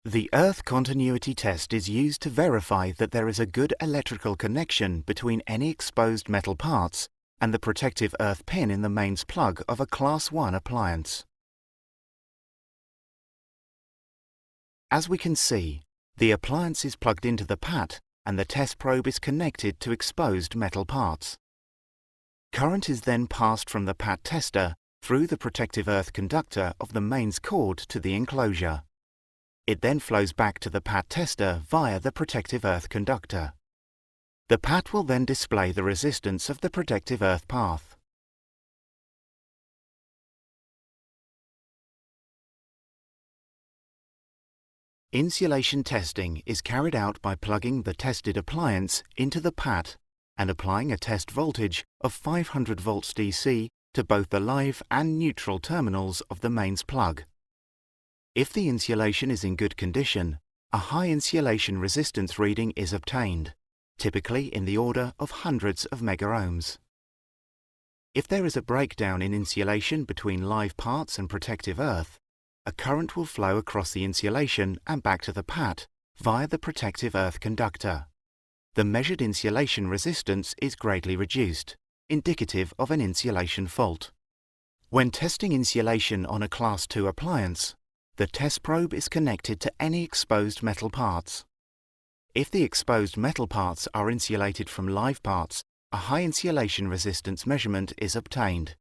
The earth continuity test is used to verify that there is a good electrical connection between any exposed metal parts and the protective earth pin in the mains plug of a Class 1 appliance. As we can see, the appliance is plugged into the PAT and the test probe is connected to exposed metal parts. Current is then passed from the PAT tester through the protective earth conductor of the mains cord to the enclosure. It then flows back to the PAT tester via the protective earth conductor. The PAT will then display the resistance of the protective earth path. Insulation testing is carried out by plugging the tested appliance into the PAT and applying a test voltage of 500 volts DC to both the live and neutral terminals of the mains plug. If the insulation is in good condition, a high insulation resistance reading is obtained, typically in the order of hundreds of megaohms. If there is a breakdown in insulation between live parts and protective earth, a current will flow across the insulation and back to the PAT via the protective earth conductor. The measured insulation resistance is greatly reduced, indicative of an insulation fault. When testing insulation on a Class 2 appliance, the test probe is connected to any exposed metal parts. If the exposed metal parts are insulated from live parts, a high insulation resistance measurement is obtained.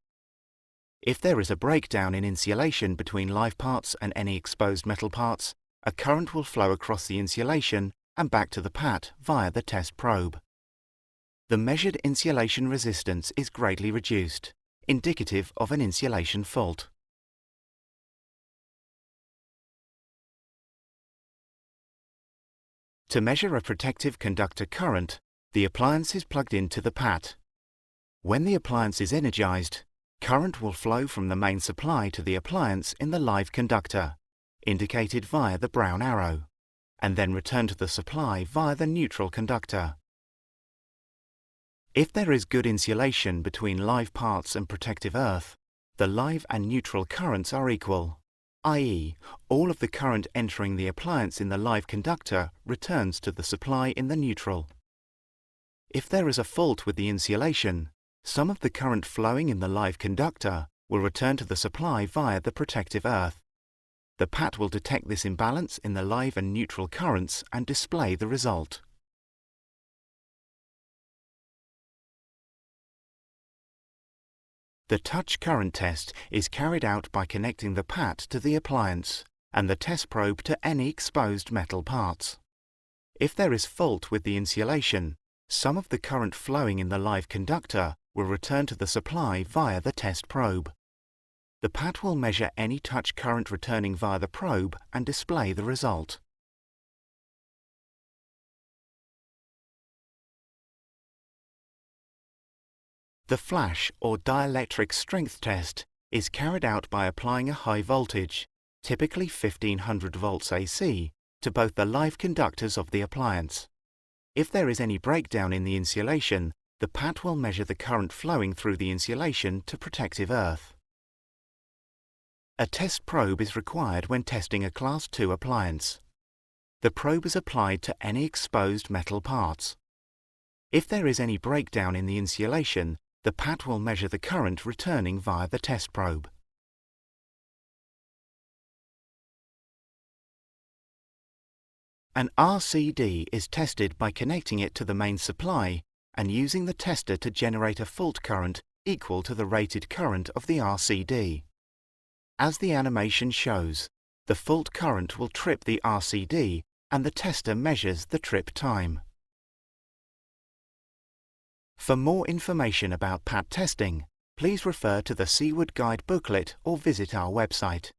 If there is a breakdown in insulation between live parts and any exposed metal parts, a current will flow across the insulation and back to the PAT via the test probe. The measured insulation resistance is greatly reduced, indicative of an insulation fault. To measure a protective conductor current, the appliance is plugged into the PAT. When the appliance is energized, current will flow from the main supply to the appliance in the live conductor, indicated via the brown arrow, and then return to the supply via the neutral conductor. If there is good insulation between live parts and protective earth, the live and neutral currents are equal, i.e., all of the current entering the appliance in the live conductor returns to the supply in the neutral. If there is a fault with the insulation, some of the current flowing in the live conductor will return to the supply via the protective earth. The PAT will detect this imbalance in the live and neutral currents and display the result. The touch current test is carried out by connecting the PAT to the appliance and the test probe to any exposed metal parts. If there is fault with the insulation, some of the current flowing in the live conductor will return to the supply via the test probe. The PAT will measure any touch current returning via the probe and display the result. The flash or dielectric strength test is carried out by applying a high voltage, typically 1500 volts AC, to both the live conductors of the appliance. If there is any breakdown in the insulation, the PAT will measure the current flowing through the insulation to protective earth. A test probe is required when testing a Class 2 appliance. The probe is applied to any exposed metal parts. If there is any breakdown in the insulation, the PAT will measure the current returning via the test probe. An RCD is tested by connecting it to the main supply and using the tester to generate a fault current equal to the rated current of the RCD. As the animation shows, the fault current will trip the RCD and the tester measures the trip time. For more information about PAT testing, please refer to the Seaward Guide booklet or visit our website.